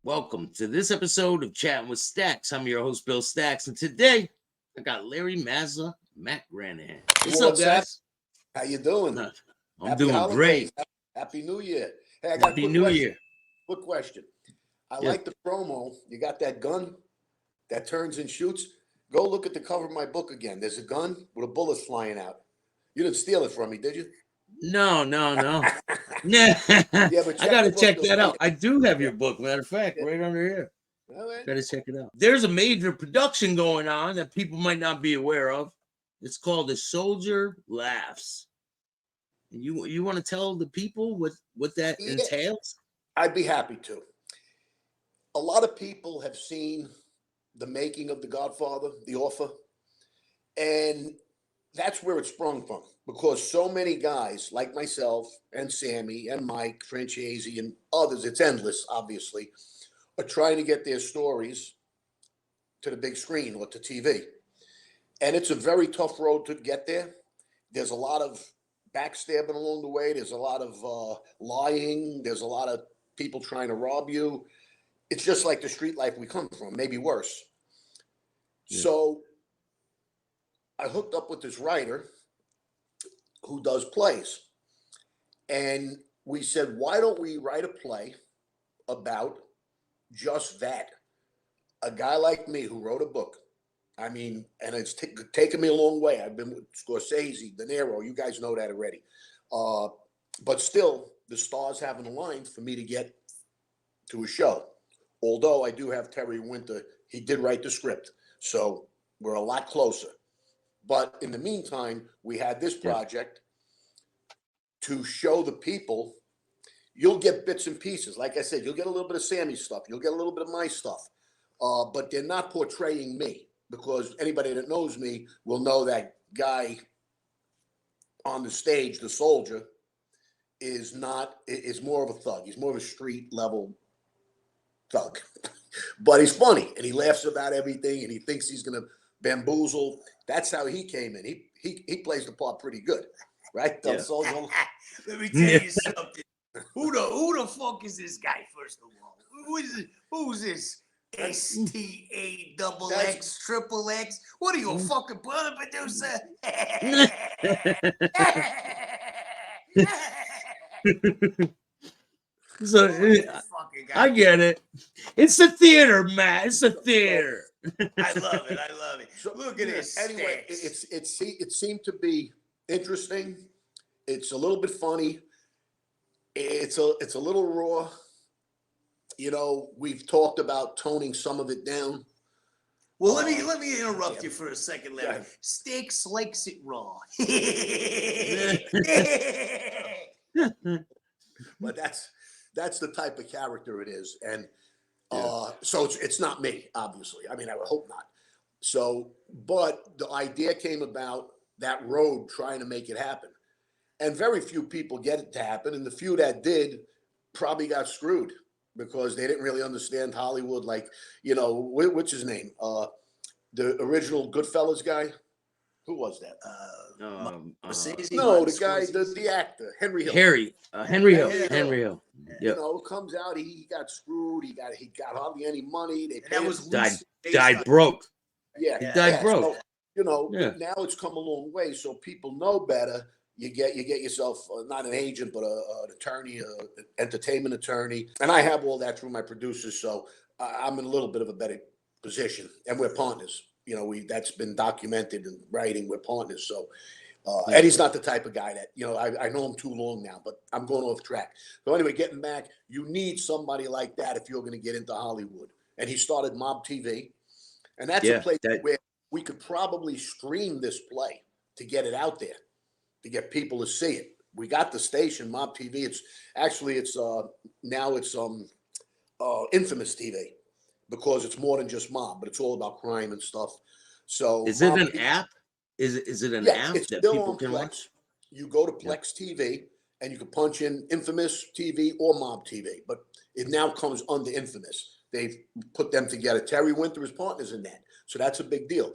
Welcome to this episode of Chatting with Staxx. I'm your host, Bill Staxx, and today I got Larry Mazza, Matt Granahan. What's up, guys? How you doing? I'm Happy doing holidays. great. Happy New Year. Hey, I got a Happy quick New question. Year. Quick question. I Yeah. like the promo. You got that gun that turns and shoots. Go look at the cover of my book again. There's a gun with a bullet flying out. You didn't steal it from me, did you? No. Nah. Yeah, but I check got the to book. check You'll that see out. it. I do have Yeah. your book, matter of fact, Yeah. right under here. All right. Got to check it out. There's a major production going on that people might not be aware of. It's called The Soldier Laughs. You want to tell the people what that Yeah, entails? I'd be happy to. A lot of people have seen the making of The Godfather, The Offer, and that's where it sprung from because so many guys like myself and Sammy and Mike Francesi and others, it's endless, obviously, are trying to get their stories to the big screen or to TV. And it's a very tough road to get there. There's a lot of backstabbing along the way. There's a lot of lying. There's a lot of people trying to rob you. It's just like the street life we come from, maybe worse. Yeah. So I hooked up with this writer who does plays. And we said, why don't we write a play about just that? A guy like me who wrote a book. I mean, and it's taken me a long way. I've been with Scorsese, De Niro. You guys know that already. But still, the stars haven't aligned for me to get to a show. Although I do have Terry Winter. He did write the script. So we're a lot closer. But in the meantime, we had this project to show the people. You'll get bits and pieces. Like I said, you'll get a little bit of Sammy's stuff. You'll get a little bit of my stuff. But they're not portraying me because anybody that knows me will know that guy on the stage, the soldier, is more of a thug. He's more of a street level thug. But he's funny and he laughs about everything and he thinks he's going to bamboozle. That's how he came in. He plays the part pretty good, right? Yeah. Let me tell you something. Who the fuck is this guy? First of all, who's this? STAXX triple X. What are you, a fucking producer? So I get it. It's a theater, Matt. It's a theater. I love it. So, Look at this. Anyway, Staxx. it seemed to be interesting. It's a little bit funny. It's a little raw. You know, we've talked about toning some of it down. Well, let me interrupt you for a second, Larry. Yeah. Staxx likes it raw. But that's the type of character it is, and so it's not me, obviously. I mean, I would hope not. So, but the idea came about that road trying to make it happen, and very few people get it to happen, and the few that did probably got screwed because they didn't really understand Hollywood. Like, you know, what's his name? The original Goodfellas guy. Who was that? Mercedes, No, the guy, the actor, Henry Hill. Henry Hill. Henry Henry Hill. You Yep. know, comes out, he got screwed. He got hardly any money. They And that paid was him. Died broke. Yeah, He died broke. So, you know, Yeah. now it's come a long way, so people know better. You get yourself not an agent, but an attorney, an entertainment attorney, and I have all that through my producers. So I'm in a little bit of a better position, and we're partners. You know, that's been documented in writing. We're partners. So Eddie's not the type of guy that, you know, I know him too long now, but I'm going off track. So anyway, getting back, you need somebody like that if you're going to get into Hollywood. And he started Mob TV, and that's a place where we could probably stream this play to get it out there, to get people to see it. We got the station, Mob TV. It's now it's Infamous TV because it's more than just Mob, but it's all about crime and stuff. So Is it an app? Is it an app it's that still people on can Plex. watch? You go to Plex TV and you can punch in Infamous TV or Mob TV, but it now comes under Infamous. They've put them together. Terry Winter is partners in that, so that's a big deal.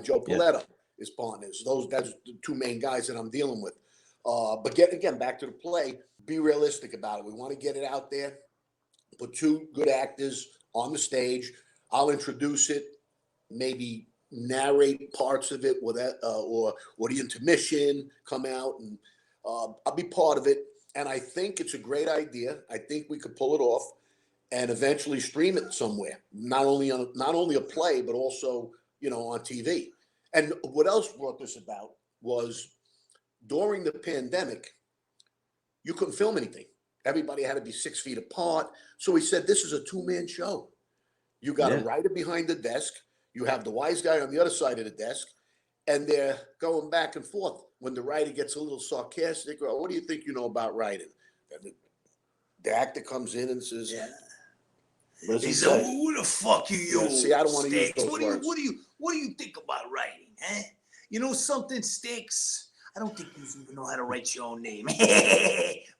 Joe Paletta is partners. That's the two main guys that I'm dealing with. But again back to the play. Be realistic about it. We want to get it out there. put two good actors on the stage. I'll introduce it, maybe narrate parts of it, or the intermission, come out, and I'll be part of it. And I think it's a great idea. I think we could pull it off and eventually stream it somewhere. Not only a play, but also on TV. And what else brought this about was during the pandemic, you couldn't film anything. Everybody had to be 6 feet apart. So we said, this is a two-man show. You got a writer behind the desk. You have the wise guy on the other side of the desk. And they're going back and forth. When the writer gets a little sarcastic, or what do you think you know about writing? And the actor comes in and says, he said, who the fuck you? See, I don't want to use those words. What do you think about writing? Eh? You know something, Staxx? I don't think you even know how to write your own name.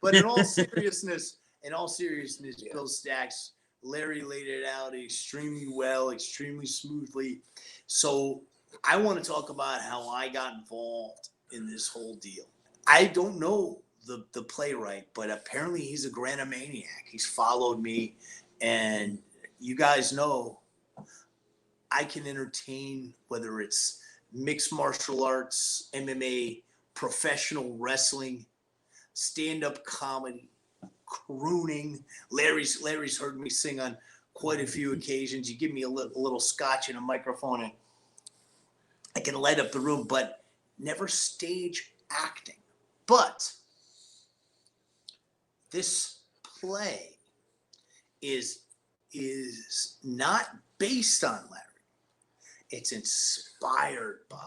But in all seriousness, Bill Staxx, Larry laid it out extremely well, extremely smoothly. So I want to talk about how I got involved in this whole deal. I don't know the playwright, but apparently he's a grantomaniac. He's followed me, and you guys know I can entertain, whether it's mixed martial arts, MMA, professional wrestling, stand-up comedy, crooning. Larry's heard me sing on quite a few occasions. You give me a little scotch and a microphone, and I can light up the room, but never stage acting. But this play is not based on Larry. It's inspired by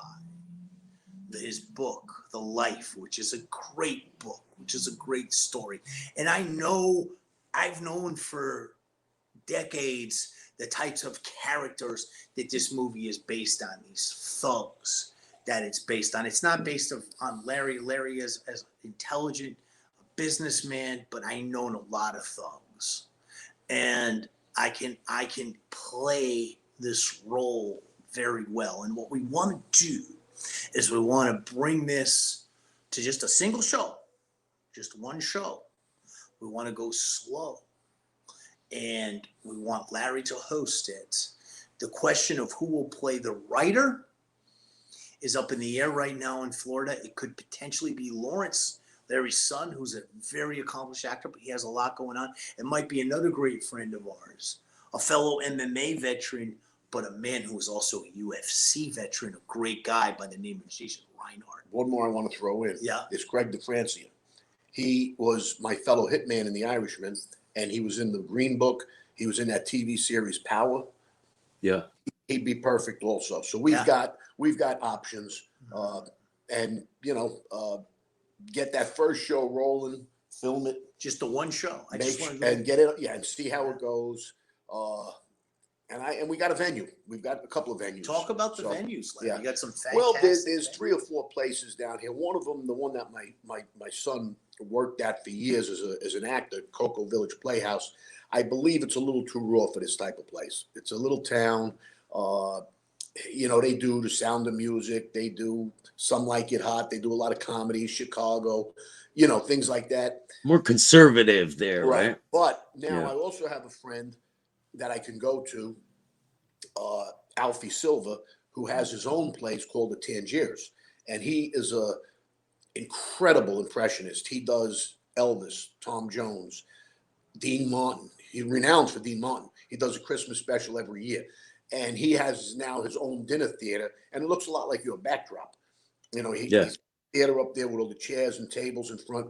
his book, The Life, which is a great book, which is a great story. And I've known for decades the types of characters that this movie is based on, these thugs that it's based on. It's not based on Larry. Larry is as intelligent a businessman, but I know a lot of thugs. And I can play this role very well. And what we want to do is we want to bring this to just a single show, just one show. We want to go slow, and we want Larry to host it. The question of who will play the writer is up in the air right now in Florida. It could potentially be Lawrence, Larry's son, who's a very accomplished actor, but he has a lot going on. It might be another great friend of ours, a fellow MMA veteran, but a man who is also a UFC veteran, a great guy by the name of Jason Reinhardt. One more I want to throw in. Yeah. It's Greg DeFrancia. He was my fellow hitman in The Irishman, and he was in the Green Book. He was in that TV series Power. Yeah. He'd be perfect also. So we've got options, and get that first show rolling, film it. Just the one show. And get it, and see how it goes. And we got a venue. We've got a couple of venues. Talk about the venues, Larry. Yeah. You got some fantastic. Well, there's 3 or 4 places down here. One of them, the one that my son worked at for years as an actor, Cocoa Village Playhouse. I believe it's a little too raw for this type of place. It's a little town. They do The Sound of Music. They do Some Like It Hot. They do a lot of comedy, Chicago, things like that. More conservative there, right? But now I also have a friend that I can go to, Alfie Silva, who has his own place called the Tangiers. And he is a incredible impressionist. He does Elvis, Tom Jones, Dean Martin. He's renowned for Dean Martin. He does a Christmas special every year. And he has now his own dinner theater, and it looks a lot like your backdrop. He's theater up there with all the chairs and tables in front.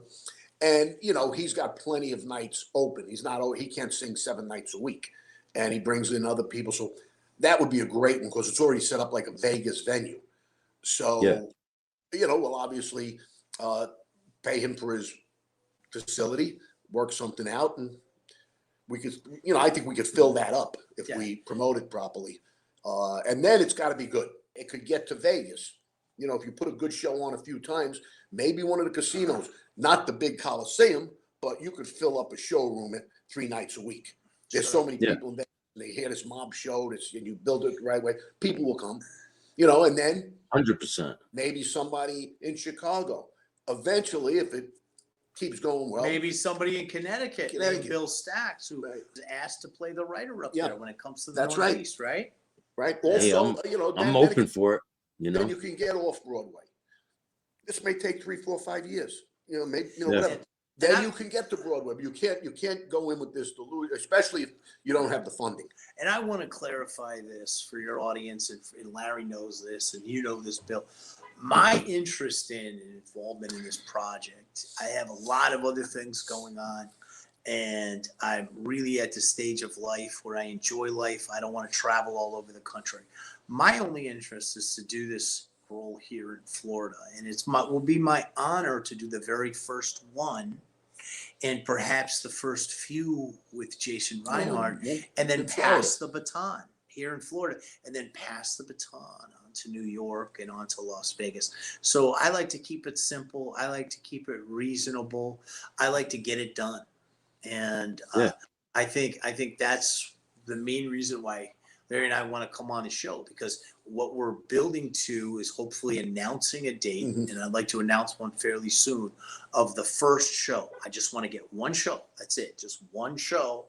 And, he's got plenty of nights open. He can't sing 7 nights a week. And he brings in other people. So that would be a great one because it's already set up like a Vegas venue. So, we'll obviously pay him for his facility, work something out, and we could, I think we could fill that up if we promote it properly. And then it's got to be good. It could get to Vegas. If you put a good show on a few times, maybe one of the casinos, not the big Coliseum, but you could fill up a showroom at 3 nights a week. There's so many people in Vegas. They hear this mob show, and you build it the right way. People will come, and then 100%. Maybe somebody in Chicago. Eventually, if it keeps going well. Maybe somebody in Connecticut, named Bill Staxx, who Right. was asked to play the writer up Yeah. there when it comes to the That's right. Northeast, right? Right. Hey, Also, you know, I'm then open for it. You then know. you can get off Broadway. This may take 3, 4, 5 years. You know, maybe Yeah. whatever. And Then you can get to Broadway, but you can't go in with this delusion, especially if you don't have the funding. And I want to clarify this for your audience, and Larry knows this, and you know this, Bill. My interest in and involvement in this project, I have a lot of other things going on, and I'm really at the stage of life where I enjoy life. I don't want to travel all over the country. My only interest is to do this role here in Florida, and will be my honor to do the very first one, and perhaps the first few with Jason Reinhardt, and then pass the baton here in Florida, and then pass the baton on to New York and on to Las Vegas. So I like to keep it simple. I like to keep it reasonable. I like to get it done. And I think that's the main reason why Larry and I want to come on the show, because what we're building to is hopefully announcing a date, and I'd like to announce one fairly soon, of the first show. I just want to get one show. That's it, just one show,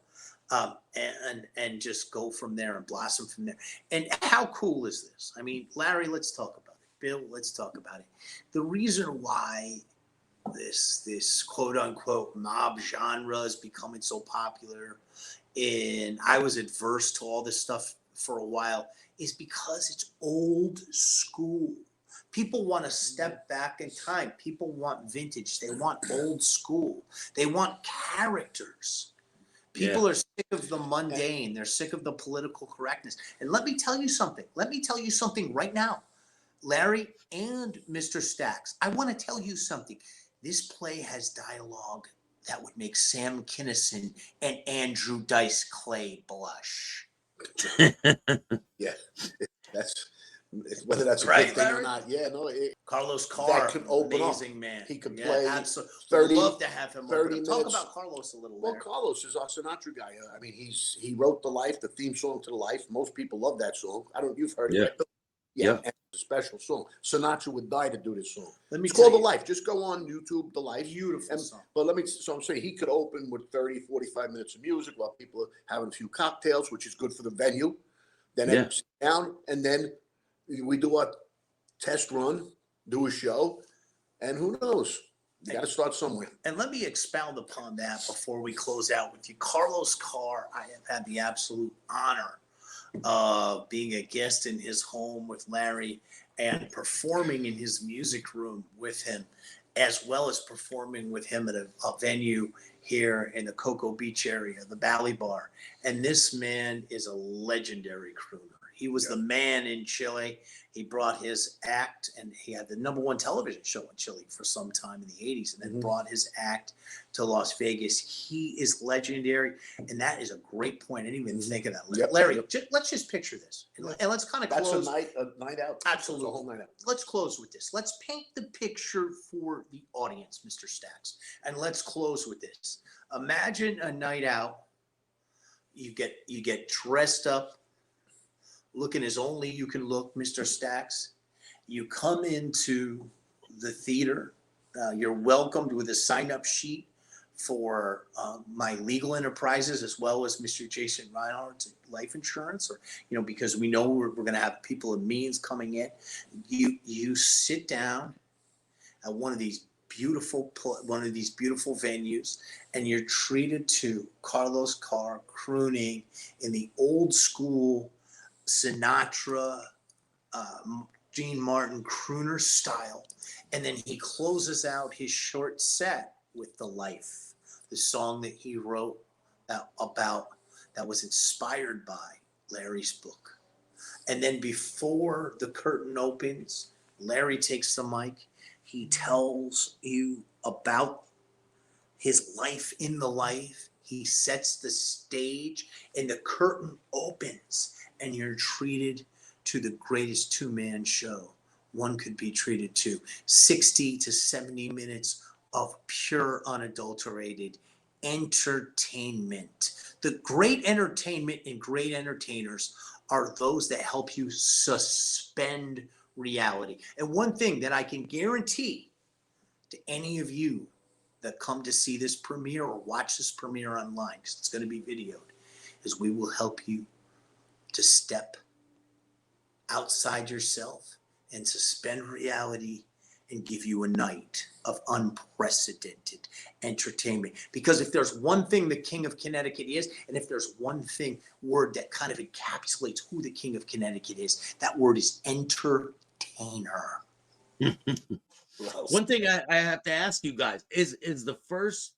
and just go from there and blossom from there. And how cool is this? I mean, Larry, let's talk about it. Bill, let's talk about it. The reason why this quote unquote mob genre is becoming so popular, and I was adverse to all this stuff for a while, is because it's old school. People want to step back in time. People want vintage. They want old school. They want characters. People are sick of the mundane. They're sick of the political correctness. And let me tell you something. Let me tell you something right now, Larry and Mr. Staxx. I want to tell you something. This play has dialogue that would make Sam Kinison and Andrew Dice Clay blush. Yeah, that's whether that's a Right, good thing Larry? or not. Yeah, no. Carlos Carr, That could open amazing up. man. He could play absolutely. 30, We'd love to have him 30 over. Talk minutes. about Carlos a little. Well, Larry. Carlos is our Sinatra guy. I mean, he wrote the theme song to the Life. Most people love that song. I don't. You've heard it, right? Yeah, and it's a special song. Sinatra would die to do this song. It's called The Life. Just go on YouTube, The Life. Beautiful song. But so I'm saying he could open with 30, 45 minutes of music while people are having a few cocktails, which is good for the venue. Then it sit down, and then we do our test run, do a show, and who knows? You got to start somewhere. And let me expound upon that before we close out with you. Carlos Carr, I have had the absolute honor of being a guest in his home with Larry and performing in his music room with him, as well as performing with him at a venue here in the Cocoa Beach area, the Bally Bar. And this man is a legendary crooner. He was the man in Chile. He brought his act, and he had the #1 television show in Chile for some time in the 80s, and then brought his act to Las Vegas. He is legendary, and that is a great point. I didn't even think of that. Larry, let's just picture this, and let's kind of close. That's a night out. Absolutely. It's a whole night out. Let's close with this. Let's paint the picture for the audience, Mr. Staxx, and let's close with this. Imagine a night out. You get dressed up, looking as only you can look, Mr. Staxx. You come into the theater. You're welcomed with a sign-up sheet for my legal enterprises, as well as Mr. Jason Reinhardt's life insurance, or because we know we're going to have people of means coming in. You sit down at one of these beautiful venues, and you're treated to Carlos Carr crooning in the old school Sinatra, Dean Martin crooner style. And then he closes out his short set with The Life, the song that he wrote that was inspired by Larry's book. And then before the curtain opens, Larry takes the mic. He tells you about his life in The Life. He sets the stage, and the curtain opens, and you're treated to the greatest two-man show one could be treated to. 60 to 70 minutes of pure, unadulterated entertainment. The great entertainment and great entertainers are those that help you suspend reality. And one thing that I can guarantee to any of you that come to see this premiere or watch this premiere online, because it's going to be videoed, is we will help you to step outside yourself and suspend reality and give you a night of unprecedented entertainment. Because if there's one thing the King of Connecticut is, and if there's one word that kind of encapsulates who the King of Connecticut is, that word is entertainer. One thing I have to ask you guys is the first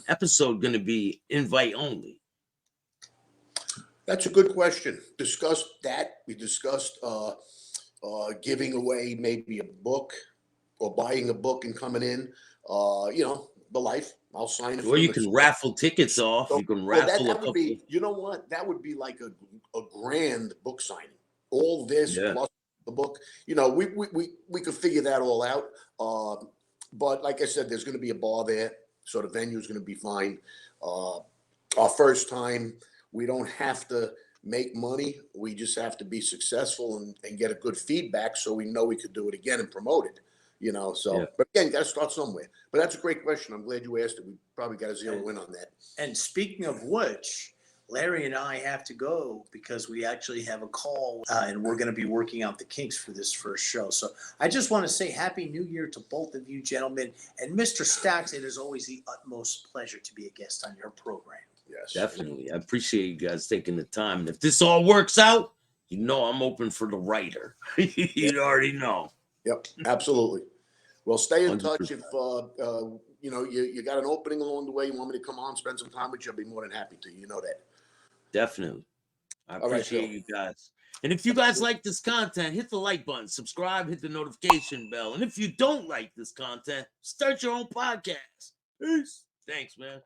episode going to be invite only? That's a good question. Discussed that. We discussed giving away maybe a book or buying a book and coming in. The life. I'll sign it. Or you can raffle tickets off. You can raffle that a would couple. be. You know what? That would be like a grand book signing. All this plus the book. We could figure that all out. But like I said, there's going to be a bar there, so the venue is going to be fine. Our first time, we don't have to make money. We just have to be successful and get a good feedback, so we know we could do it again and promote it. But again, you got to start somewhere. But that's a great question. I'm glad you asked it. We probably got to zero in on that. And speaking of which, Larry and I have to go because we actually have a call and we're going to be working out the kinks for this first show. So I just want to say Happy New Year to both of you gentlemen. And Mr. Staxx, it is always the utmost pleasure to be a guest on your program. Yes, Definitely. I appreciate you guys taking the time. And if this all works out, I'm open for the writer. You already know. Yep, absolutely. Well, stay in 100%. touch. If you got an opening along the way, you want me to come on, spend some time with you, I'll be more than happy to. You know that. Definitely. I All right, appreciate Phil. you guys. And if you guys like this content, hit the like button, subscribe, hit the notification bell. And if you don't like this content, start your own podcast. Peace. Thanks, man.